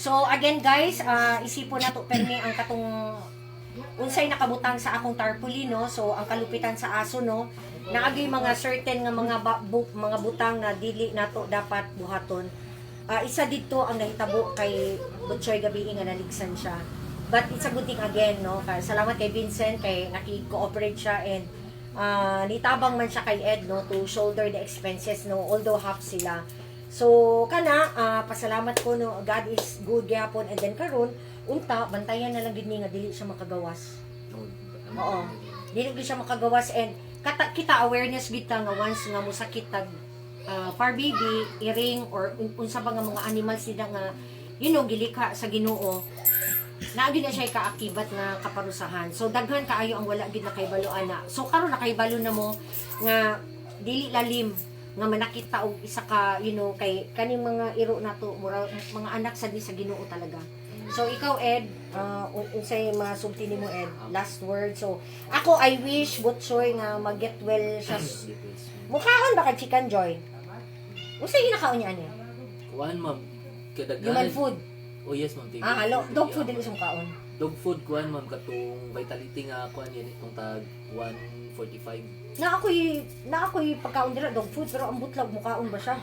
So again guys, isipon na to permi ang katong unsay nakabutang sa akong tarpaulin no. So ang kalupitan sa aso no, naagi mga certain nga mga butang na dili nato dapat buhaton. Isa dito ang nahitabo kay Butchoy gabi nga naligsan siya. But it's a good thing again no. Salamat kay Vincent kay naki-cooperate siya and nitabang man siya kay Ed no to shoulder the expenses no although half sila. So kana pasalamat ko no, God is good gyapon and then karon unta bantayan na lang gid ni nga dili siya makagawas. Oo. Dili gid siya makagawas and kita awareness gid ta nga once nga mosakit tag far baby, iring or unsa ba nga mga animals nila nga gilikha sa Ginoo. Naagi na siya kaakibat nga kaparusahan. So daghan kaayo ang wala gid na kay baloan na. So karon nakaibalo na mo nga dili lalim nga manakita og isa ka kay kaning mga iro nato mga anak sa Ginoo talaga. So ikaw Ed, unsay masubti nimo Ed? Last word. So ako I wish Butchoy nga mag-get well siya. Mukhaon ba kay Chicken Joy? Unsay ginakaon niya ani? Kuan ma'am, kadaghan. Human food. Oh yes ma'am. Hello, dog food din isang kaon. Dog food kuan ma'am katong vitality nga kuan yan itong tag 145. Na ako'y pagkaon dira dog food pero ang butlag mukaon ba siya?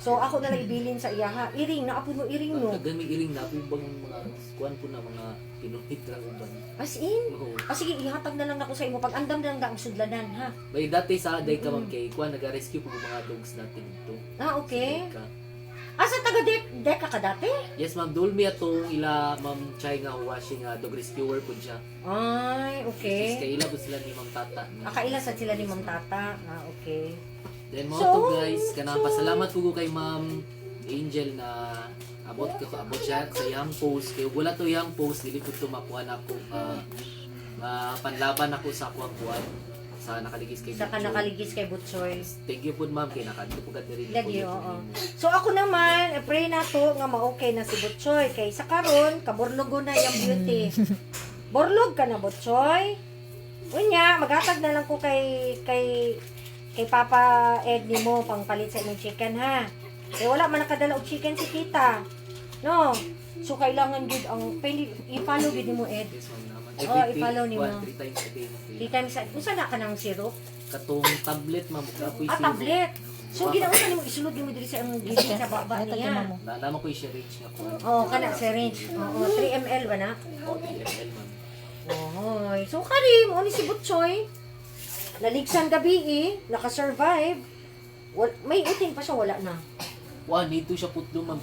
So ako na lang ibilin sa iya ha. Iring na apo mo iring no. Daghan may iring na bang mga kuan po na mga pinuhit ra uban. As in? Oo. Sige, ihatag na lang ako sa imo pag andam na lang ang sudlanan ha. May dati sa day ka ma'am kay kuan naga-rescue po mga dogs natin dito. Okay. Asa taga deka ka dati? Yes ma'am, dulmi atong ila ma'am Chay nga washing dog rescuer po siya. Ay, okay. Kay ila po sila ni Ma'am Tata. Akaila sa sila ni Ma'am Tata. Okay. Then mga to guys, kanang pasalamat po ko kay Ma'am Angel na abot siya sa iyang post. Kaya wala to iyang post, dili ko to makuha na ako panlaban ako sa kuwang kuwan sa nakaligis kay Sa nakaligis kay Butchoy. Thank you po ma'am kay nakadupugad na rin Lagi, oo. So ako naman, pray na to nga ma-okay na si Butchoy. Kay sa karon, kaborlogo na yung beauty. Borlog ka na Butchoy. Unya, maghatag na lang ko kay Papa Ed nimo pangpalit sa imong chicken ha. Kay wala man nakadala og chicken si tita. No. So kailangan gid ang i-follow gid nimo Ed. Yes ma'am naman. I-follow nimo. 3 times a day. 3 times unsa na ka ng syrup? Katong tablet ma'am, kapoy Tablet. So ginawa nimo isulod nimo diri sa imong gilid sa baba niya. Nalaman ko yung syringe nga kuwan. Kana syringe. 3 ml ba na? 3 ml ma'am. Ohoy. So karim, ni si Butchoy. Naligsan gabi naka-survive. May uting pa siya, wala na. Need to siya putlo ma'am